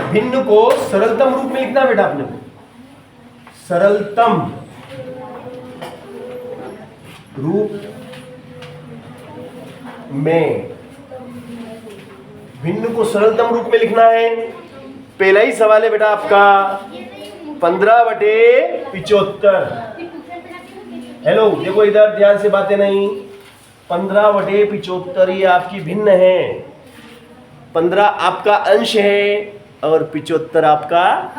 भिन्न को सरलतम रूप में लिखना बेटा आपने को, सरलतम रूप में, भिन्न को सरलतम रूप में लिखना है। पहला ही सवाल है बेटा आपका 15/75। हेलो देखो इधर ध्यान से बातें नहीं, 15/75 ये आपकी भिन्न है। 15 आपका अंश है और 75 आपका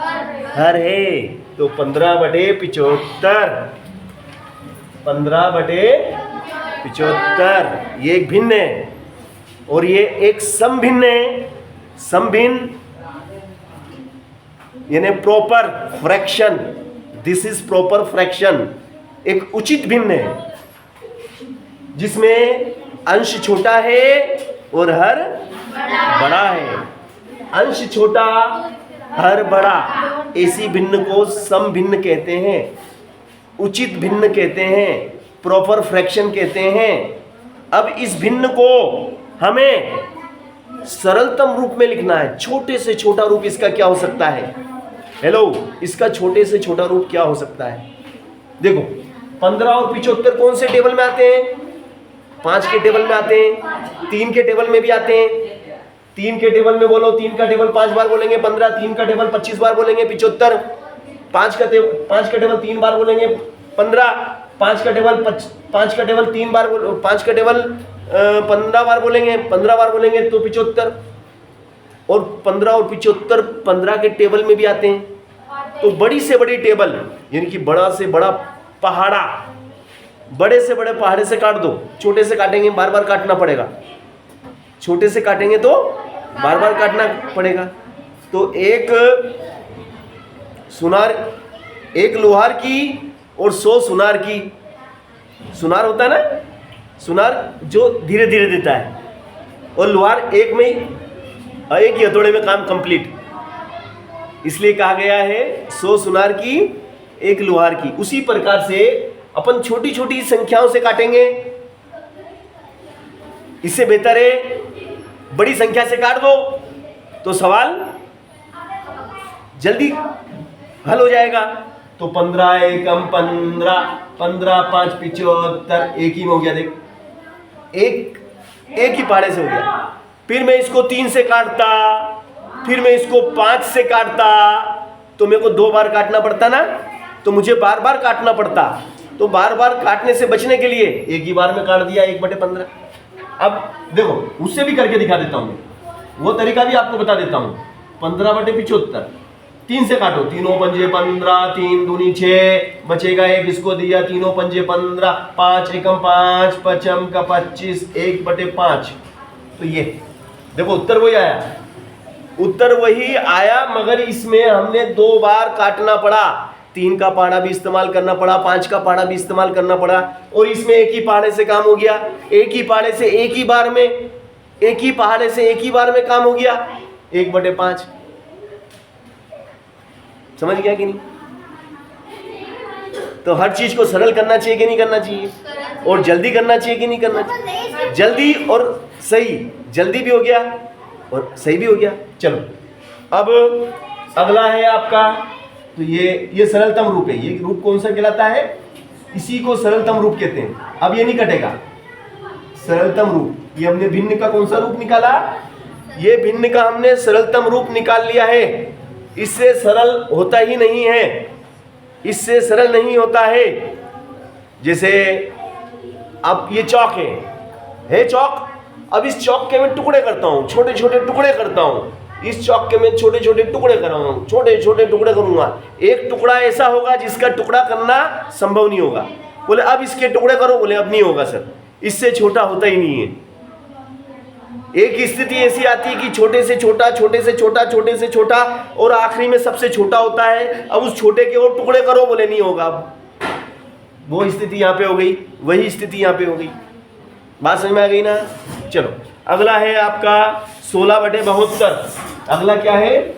हर है, तो 15/75, 15/75 ये एक भिन्न है और ये एक समभिन्न है। समभिन्न यानी proper fraction, this is proper fraction, एक उचित भिन्न है जिसमें अंश छोटा है और हर बड़ा है। अंश छोटा हर बड़ा, ऐसी भिन्न को समभिन्न कहते हैं, उचित भिन्न कहते हैं, प्रॉपर फ्रैक्शन कहते हैं। अब इस भिन्न को हमें सरलतम रूप में लिखना है। छोटे से छोटा रूप इसका क्या हो सकता है? हेलो, इसका छोटे से छोटा रूप क्या हो सकता है? देखो 15 और 75 कौन से टेबल में आते हैं? 5 के टेबल में आते हैं, 3 के टेबल में भी आते हैं। 3 के टेबल में बोलो, 3 का टेबल 5 बार बोलेंगे 15, 3 का टेबल 25 बार बोलेंगे 75, 5 का टेबल 3 बार बोलेंगे 15, 5 का टेबल 3 बार, 5 का टेबल 15 बार बोलेंगे, 15 बार बोलेंगे तो 75। और 15 और 75 15 के टेबल में भी आते हैं। तो बड़ी से बड़ी टेबल यानी कि बड़ा से बड़ा पहाड़ा, बड़े से बड़े पहाड़े से काट दो, छोटे से काटेंगे बार बार काटना पड़ेगा, छोटे से काटेंगे तो बार बार काटना पड़ेगा। तो एक सुनार, एक लोहार की और 100 सुनार की, सुनार होता है ना, सुनार जो धीरे धीरे देता है, और लोहार एक में एक ही हथौड़े में काम कंप्लीट, इसलिए कहा गया है 100 सुनार की एक लोहार की। उसी प्रकार से अपन छोटी छोटी संख्याओं से काटेंगे, इससे बेहतर है बड़ी संख्या से काट दो तो सवाल जल्दी हल हो जाएगा। तो 15 एकम 15, 15 5 75, एक ही में हो गया। देख एक ही पहाड़े से हो गया। फिर मैं इसको 3 से काटता, फिर मैं इसको 5 से काटता, तो मेरे को 2 बार काटना पड़ता ना, तो मुझे बार बार काटना पड़ता। तो बार बार काटने से बचने के लिए एक ही बार में काट दिया 1/15। अब देखो उससे भी करके दिखा देता हूँ, वो तरीका भी आपको बता देता हूँ। 15/75 3 से काटो, 3 पंजे 15, 3 दूनी 6, बचेगा 1, इसको दिया 3 पंजे 15, 5 एकम 5, 5 का 25, 1/5। तो ये देखो उत्तर वही आया, उत्तर वही आया, मगर इसमें हमने 2 बार काटना पड़ा। 3 का पहाड़ा भी इस्तेमाल करना पड़ा, 5 का पहाड़ा भी इस्तेमाल करना पड़ा, और इसमें एक ही पहाड़े से काम हो गया। एक ही पहाड़े से एक ही बार में, एक ही पहाड़े से एक ही बार में काम हो गया 1/5। समझ गया कि नहीं? तो हर चीज को सरल करना चाहिए कि नहीं करना चाहिए, और जल्दी करना चाहिए कि नहीं करना चाहिए? जल्दी और सही, जल्दी भी हो गया और सही भी हो गया। चलो अब अगला है आपका, तो ये सरलतम रूप है। ये रूप कौन सा कहलाता है? इसी को सरलतम रूप कहते हैं। अब ये नहीं कटेगा, सरलतम रूप। ये हमने भिन्न का कौन सा रूप निकाला? ये भिन्न का हमने सरलतम रूप निकाल लिया है। इससे सरल होता ही नहीं है, इससे सरल नहीं होता है। जैसे अब ये चौक है चौक। अब इस चौक के मैं टुकड़े करता हूँ, छोटे छोटे टुकड़े करता हूँ। इस चौक के मैं छोटे छोटे टुकड़े कर रहा हूँ, छोटे छोटे टुकड़े करूंगा। एक टुकड़ा ऐसा होगा जिसका टुकड़ा करना संभव नहीं होगा। बोले अब इसके टुकड़े करो, बोले अब नहीं होगा सर, इससे छोटा होता ही नहीं है। एक स्थिति ऐसी आती है कि छोटे से छोटा, छोटे से छोटा, छोटे से छोटा, और आखिरी में सबसे छोटा होता है। अब उस छोटे के और टुकड़े करो, बोले नहीं होगा। अब वो स्थिति यहाँ पे हो गई, वही स्थिति यहाँ पे हो गई। बात समझ में आ गई ना? चलो अगला है आपका 16/72। अगला क्या है?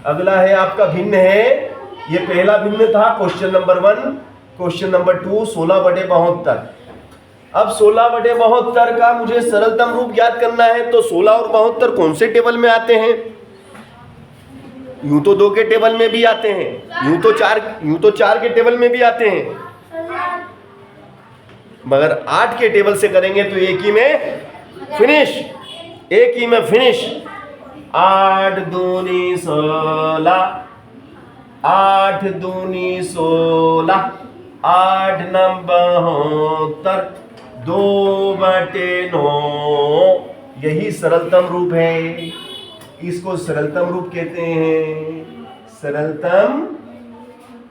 अगला है आपका भिन्न है। ये पहला भिन्न था क्वेश्चन नंबर 1। Question number 2 16/72। अब 16/72 का मुझे सरलतम रूप याद करना है। तो 16 और 72 कौन से टेबल में आते हैं? यूं तो 2 के टेबल में भी आते हैं, यूं तो 4 के टेबल में भी आते हैं, मगर 8 के टेबल से करेंगे तो एक ही में फिनिश, एक ही में फिनिश। 8 दूनी 16, 8 दूनी 16, 8 नंबर 72, 2/9। यही सरलतम रूप है, इसको सरलतम रूप कहते हैं, सरलतम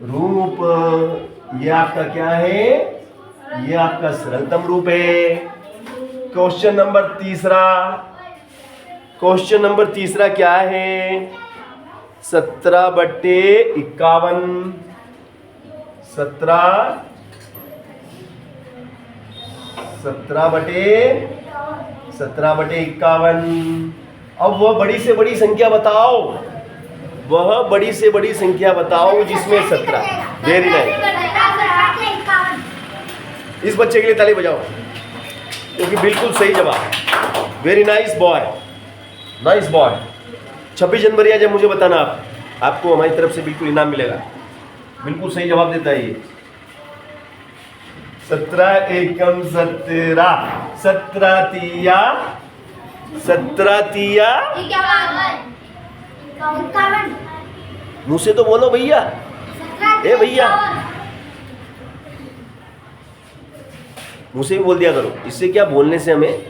रूप। ये आपका क्या है? ये आपका सरलतम रूप है। क्वेश्चन नंबर तीसरा क्या है? 17/51, 17/51। अब वह बड़ी से बड़ी संख्या बताओ, वह बड़ी से बड़ी संख्या बताओ जिसमें 17। वेरी नाइस, इस बच्चे के लिए ताली बजाओ क्योंकि बिल्कुल सही जवाब। Very nice boy, nice boy. 26 जनवरी आ जब मुझे बताना, आपको हमारी तरफ से बिल्कुल इनाम मिलेगा। बिल्कुल सही जवाब देता है ये। 17 एकम 17, 17 तिया 51। मुँह से तो बोलो भैया, ए भैया, मुँह से भी बोल दिया करो। इससे क्या, बोलने से हमें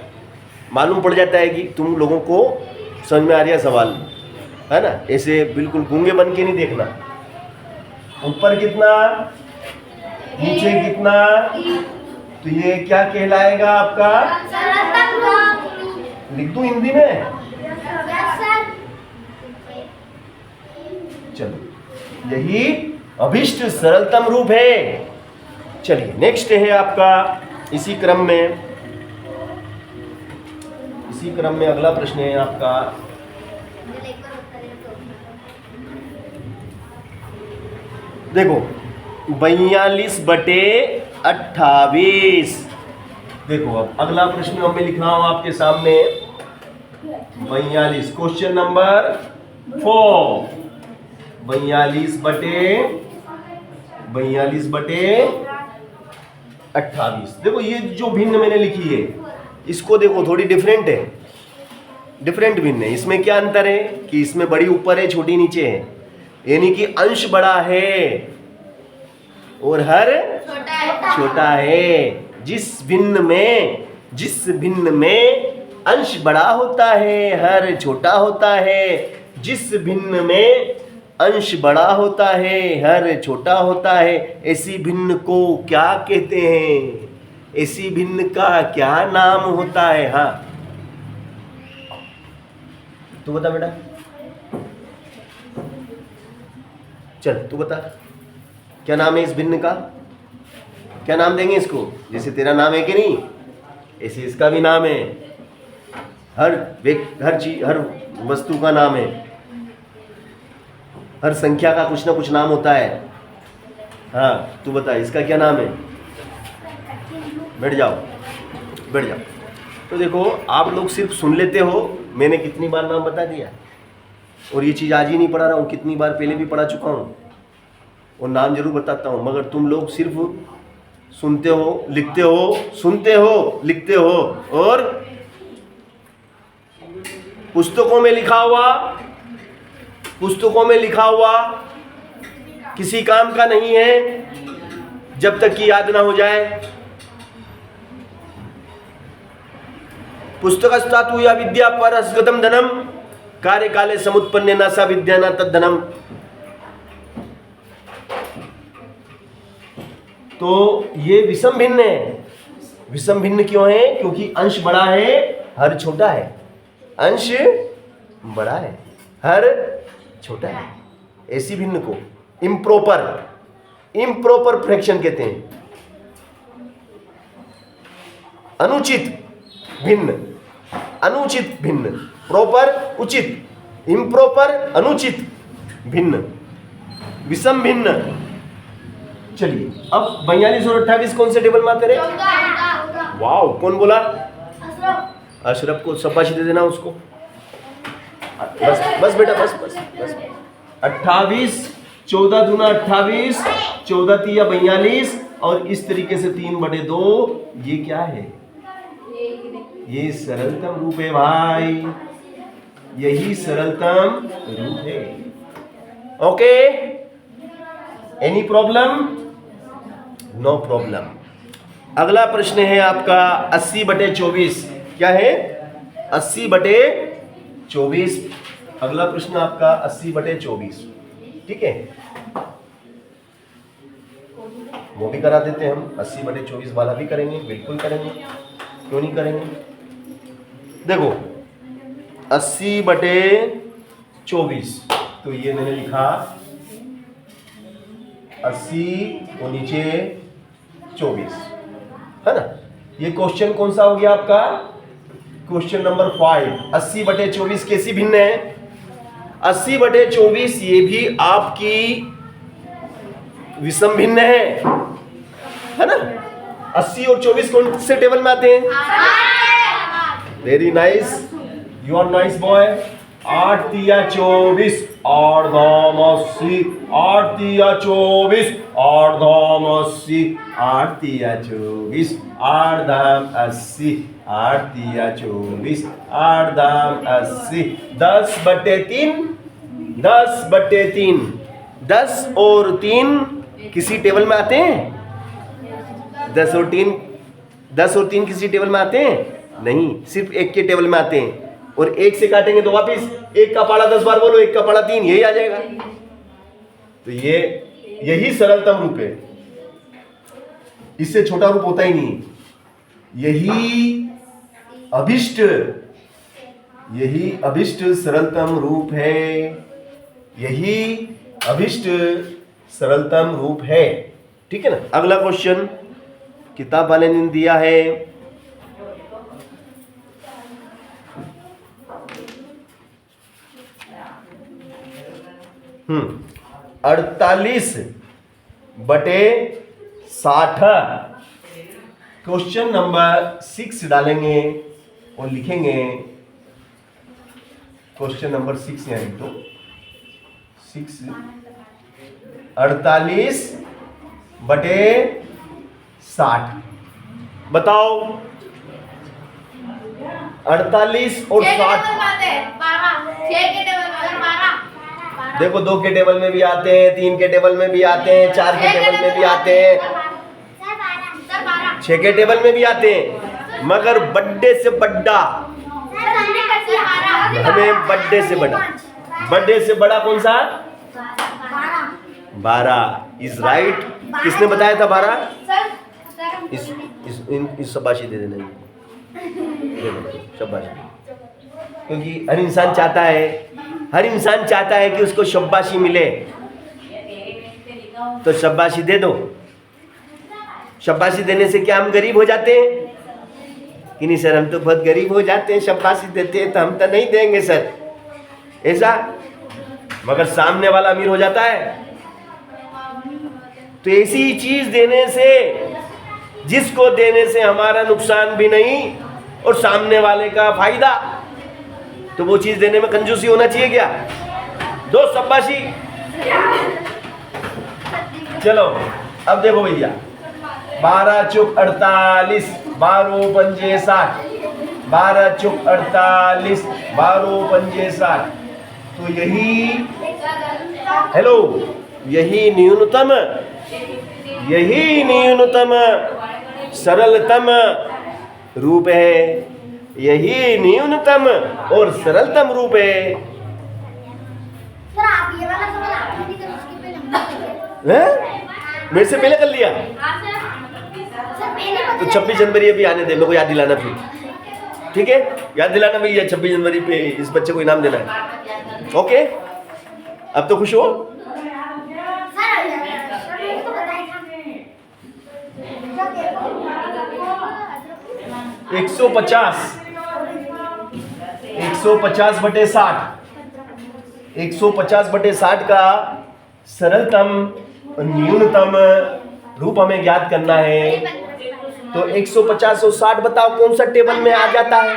मालूम पड़ जाता है कि तुम लोगों को समझ में आ रहा सवाल, है ना। ऐसे बिल्कुल गूंगे बन के नहीं देखना। ऊपर कितना, नीचे कितना, तो ये क्या कहलाएगा आपका? लिख दूं हिंदी में? चलो, यही अभिष्ट सरलतम रूप है। चलिए नेक्स्ट है आपका, इसी क्रम में अगला प्रश्न है आपका। देखो 42/28। देखो अब अगला प्रश्न मैं लिख रहा हूं आपके सामने। 42, क्वेश्चन नंबर 4। 42/28। देखो ये जो भिन्न मैंने लिखी है, इसको देखो थोड़ी डिफरेंट है, डिफरेंट भिन्न है। इसमें क्या अंतर है कि इसमें बड़ी ऊपर है, छोटी नीचे है, यानी कि अंश बड़ा है और हर छोटा है। जिस भिन्न में अंश बड़ा होता है, हर छोटा होता है। जिस भिन्न में अंश बड़ा होता है, हर छोटा होता है, ऐसी भिन्न को क्या कहते हैं? ऐसी भिन्न का क्या नाम होता है? हाँ तू बता बेटा, चल तू बता, क्या नाम है इस भिन्न का? क्या नाम देंगे इसको? जैसे तेरा नाम है कि नहीं, ऐसे इसका भी नाम है। हर चीज, हर वस्तु का नाम है, हर संख्या का कुछ ना कुछ नाम होता है। हाँ तू बता, इसका क्या नाम है? बैठ जाओ। तो देखो, आप लोग सिर्फ सुन लेते हो, मैंने कितनी बार नाम बता दिया, और ये चीज़ आज ही नहीं पढ़ा रहा हूँ, कितनी बार पहले भी पढ़ा चुका हूँ, और नाम जरूर बताता हूँ। मगर तुम लोग सिर्फ सुनते हो, लिखते हो, सुनते हो, लिखते हो, और पुस्तकों में लिखा हुआ किसी काम का नहीं है जब तक कि याद ना हो जाए। पुस्तकस्तातु या विद्या परस्गतम धनम कार्यकाले समुत्पन्ने न सा विद्या न तद्धनम। तो ये विषम भिन्न है। विषम भिन्न क्यों है? क्योंकि अंश बड़ा है, हर छोटा है। अंश बड़ा है, हर छोटा है। ऐसी भिन्न को इम्प्रॉपर फ्रैक्शन कहते हैं। अनुचित भिन्न, प्रॉपर उचित, इम्प्रॉपर अनुचित भिन्न, विषम भिन्न। चलिए अब 42 और 28 कौन से टेबल में आते रहे? वाओ, कौन बोला? अशरफ को शाबाशी दे देना उसको। बस बेटा, बस 28, 14 दूना 28, 14 तिया 42 और इस तरीके से 3/2। ये क्या है? ये सरलतम रूप है भाई, यही सरलतम रूप है। Okay, any problem? No problem. अगला प्रश्न है आपका 80/24। क्या है? 80/24। अगला प्रश्न आपका 80/24। ठीक है, वो भी करा देते हैं हम। 80/24 वाला भी करेंगे, बिल्कुल करेंगे, क्यों नहीं करेंगे। देखो 80/24, तो ये मैंने लिखा 80 और नीचे 24, है ना। ये क्वेश्चन कौन सा हो गया आपका? Question number 5। 80/24 कैसी भिन्न है? 80/24 ये भी आपकी विषम भिन्न है ना। 80 और 24 कौन से टेबल में आते हैं? Very nice, you are nice boy. 8 तिया 24, 8 दाम 80, 8 तिया 24, 8 दाम 80, 8 तिया 24, 8 दाम 80, 8 तिया 24, 8 दाम 80। 10/3, 10/3। 10 और 3 किसी टेबल में आते हैं? 10 और 3 किसी टेबल में आते हैं? नहीं, सिर्फ एक के टेबल में आते हैं। और एक से काटेंगे तो वापिस एक का पाड़ा 10 बार बोलो, एक का पाड़ा 3, यही आ जाएगा। तो यही सरलतम रूप है, इससे छोटा रूप होता ही नहीं। यही अभिष्ट सरलतम रूप है, यही अभिष्ट सरलतम रूप है। ठीक है ना। अगला क्वेश्चन किताब वाले ने दिया है 48/60। क्वेश्चन नंबर 6 डालेंगे और लिखेंगे क्वेश्चन नंबर 6, यानी तो 6 48/60। बताओ 48 और 60। देखो 2 के टेबल में भी आते हैं, 3 के टेबल में भी आते हैं, 4 के टेबल में भी आते हैं, 6 के टेबल में भी आते हैं। मगर बड्डे से बड़ा, हमें बड्डे से बड़ा कौन सा? 12 इज राइट। किसने बताया था 12? इस शाबाशी दे देना, शाबाशी। क्योंकि हर इंसान चाहता है कि उसको शाबाशी मिले, तो शाबाशी दे दो। शाबाशी देने से क्या हम गरीब हो जाते हैं कि नहीं सर? हम तो बहुत गरीब हो जाते हैं, शाबाशी देते हैं तो हम तो नहीं देंगे सर, ऐसा। मगर सामने वाला अमीर हो जाता है। तो ऐसी चीज देने से, जिसको देने से हमारा नुकसान भी नहीं और सामने वाले का फायदा, तो वो चीज देने में कंजूसी होना चाहिए क्या? दो शाबाशी। चलो अब देखो भैया, 12 चुक 48, 12 पंजे 60, 12 चुक 48, 12 पंजे 60। तो यही न्यूनतम सरलतम रूप है, यही न्यूनतम और सरलतम रूप है। सर आप ये वाला सवाल आपने नहीं करा, उसके पहले हमने मेरे से पहले कर लिया। सर पहले तो 26 जनवरी अभी आने दे, मेरे को याद दिलाना फिर, ठीक है? याद दिलाना भैया, 26 जनवरी पे इस बच्चे को इनाम देना है। ओके, अब तो खुश हो? सर तो बताया था 150 150/60 150/60 का सरलतम और न्यूनतम रूप हमें ज्ञात करना है। तो 150 और 60 बताओ कौन सा टेबल में आ जाता है?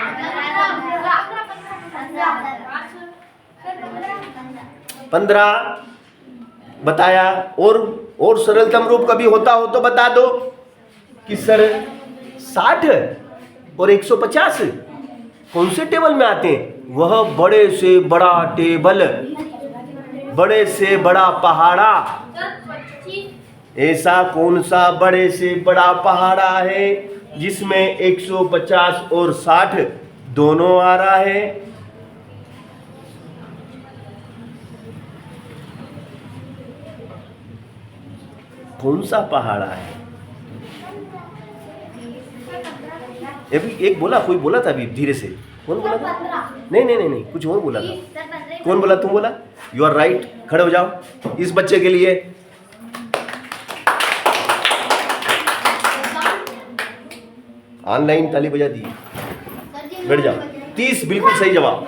15 बताया। और सरलतम रूप कभी होता हो तो बता दो कि सर 60 और 150 कौन से टेबल में आते हैं? वह बड़े से बड़ा टेबल, बड़े से बड़ा पहाड़ा। ऐसा कौन सा बड़े से बड़ा पहाड़ा है जिसमें 150 और 60 दोनों आ रहा है? कौन सा पहाड़ा है? एक बोला, कोई बोला था अभी धीरे से। कौन बोला था? नहीं, कुछ और बोला था। कौन बोला? तुम बोला? You are right. खड़े हो जाओ इस बच्चे के लिए। ऑनलाइन ताली बजा दी। बैठ जाओ। 30 बिल्कुल सही जवाब।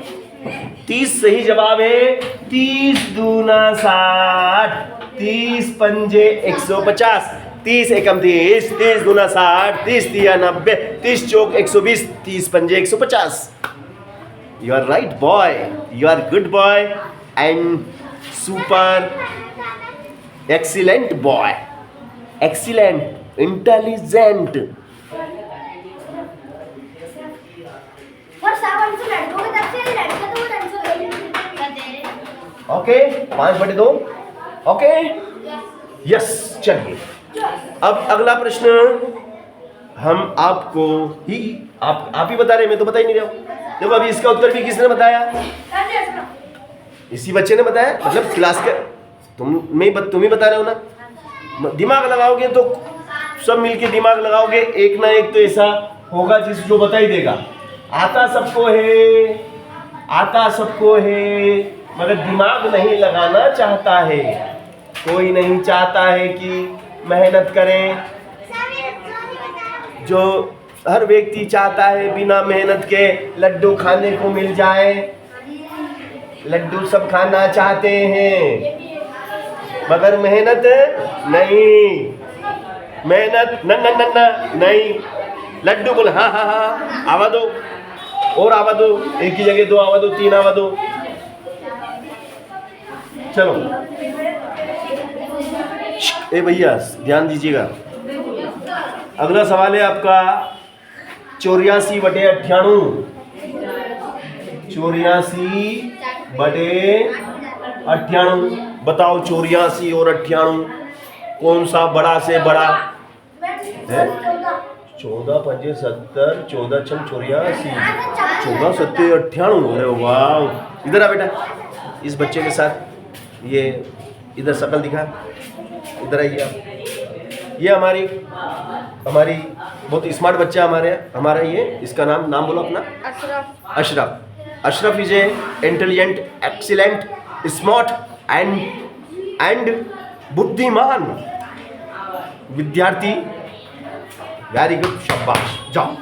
30 सही जवाब है। 30 दूना 60, 30 पंजे 150, 30 एकम 30, 30 दूना 60, 30 तिया 90, 30 चौक 120, 30 पंजे 150। You are right boy, you are good boy and super excellent boy, excellent, intelligent. Okay, 5/2। Okay, yes. चलिए अब अगला प्रश्न हम आपको ही आप ही बता रहे, मैं तो बता ही नहीं रहा हूं। देखो अभी इसका उत्तर भी किसने बताया? इसी बच्चे ने बताया, मतलब क्लास के तुम ही बता रहे हो ना। दिमाग लगाओगे तो सब मिलके दिमाग लगाओगे, एक ना एक तो ऐसा होगा जिस जो बता ही देगा। आता सबको है मगर दिमाग नहीं लगाना चाहता है। कोई नहीं चाहता है कि मेहनत करें। जो हर व्यक्ति चाहता है बिना मेहनत के लड्डू खाने को मिल जाए। लड्डू सब खाना चाहते हैं मगर मेहनत नहीं, मेहनत नहीं। लड्डू बोल हाँ, आवा दो, और आवा दो, एक ही जगह 2 आवा दो, 3 आवा दो। चलो ए भैया ध्यान दीजिएगा। अगला सवाल है आपका 84/98। 84/98। बताओ 84 और 98 कौन सा बड़ा से बड़ा है? 14 पंजे 70, 14 छम 84, 14 सत्ते 98। अरे वाह! इधर आ बेटा, इस बच्चे के साथ ये इधर शक्ल दिखा, इधर आइए आप। ये हमारी बहुत स्मार्ट बच्चा हमारा ये, इसका नाम बोलो अपना। Ashraf is a intelligent, excellent, smart and बुद्धिमान विद्यार्थी। वेरी गुड, शाबाश। जाओ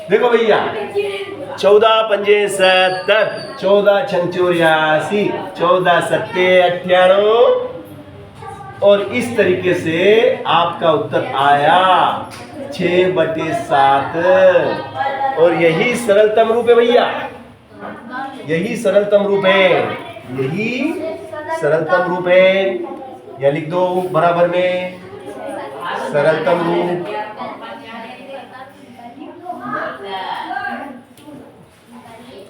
देखो भैया, 14 पंजे 70, 14 छम 84, 14 सत्ते 98 और इस तरीके से आपका उत्तर आया 6/7। और यही सरलतम रूप है भैया, यही सरलतम रूप है। या लिख दो बराबर में सरलतम रूप।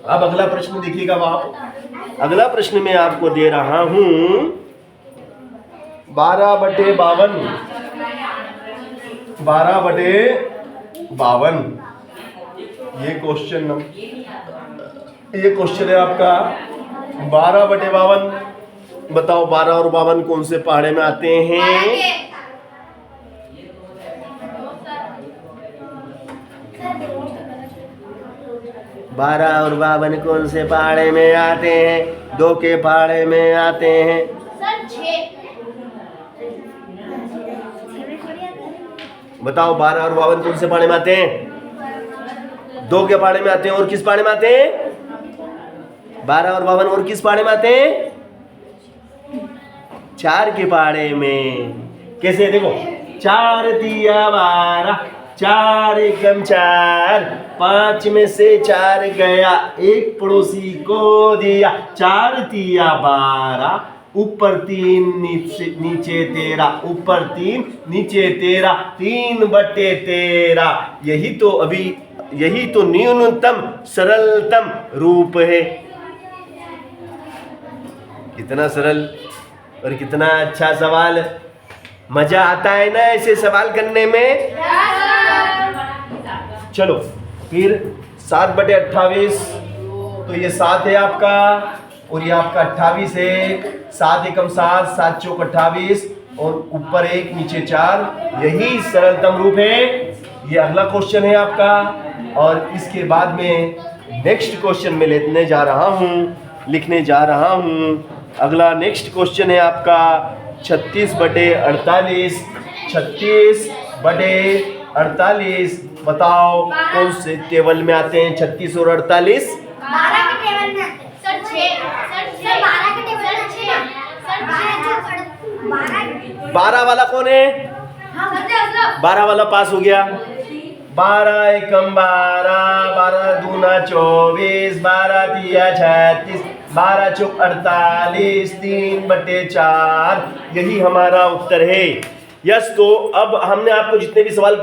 अब अगला प्रश्न देखिएगा आप। अगला प्रश्न में आपको दे रहा हूं 12/52। 12/52 ये क्वेश्चन है आपका। 12/52 बताओ 12 और 52 कौन से पहाड़े में आते हैं? बारह और 52 कौन से पहाड़े में आते हैं? 2 के पहाड़े में आते हैं। बताओ 12 और 52 कौन से पहाड़े में आते हैं? 2 के पहाड़े में आते हैं। और किस पहाड़े में आते हैं? 12 और 52 और किस पहाड़े में आते हैं? 4 के पहाड़े में। कैसे? देखो 4 तिया 12, 4 एकम 4, 5 में से 4 गया, एक पड़ोसी को दिया, 4 तिया 12, ऊपर 3 नीचे 13, ऊपर 3 नीचे 13, 3/13। यही तो न्यूनतम सरलतम रूप है। कितना सरल और कितना अच्छा सवाल। मजा आता है ना ऐसे सवाल करने में। चलो फिर 7/28, तो ये 7 है आपका और ये आपका 28 है। 7 एकम 7, 7 चौक 28 और ऊपर 1 नीचे 4, यही सरलतम रूप है। ये अगला क्वेश्चन है आपका और इसके बाद में नेक्स्ट क्वेश्चन में लिखने जा रहा हूँ। अगला नेक्स्ट क्वेश्चन है आपका 36/48। 36/48 बताओ कौन से टेबल में आते हैं 36 और 48? 12 के टेबल में आते हैं। सर 12 के टेबल में आते हैं। सर 12 वाला कौन है? हाँ सर 12 वाला पास हो गया। 12 एकम 12, 12 दूना 24, 12 तिया 36, 12 चौक 48, 3/4, यही हमारा उत्तर है। यस, तो अब हमने आपको जितने भी सवाल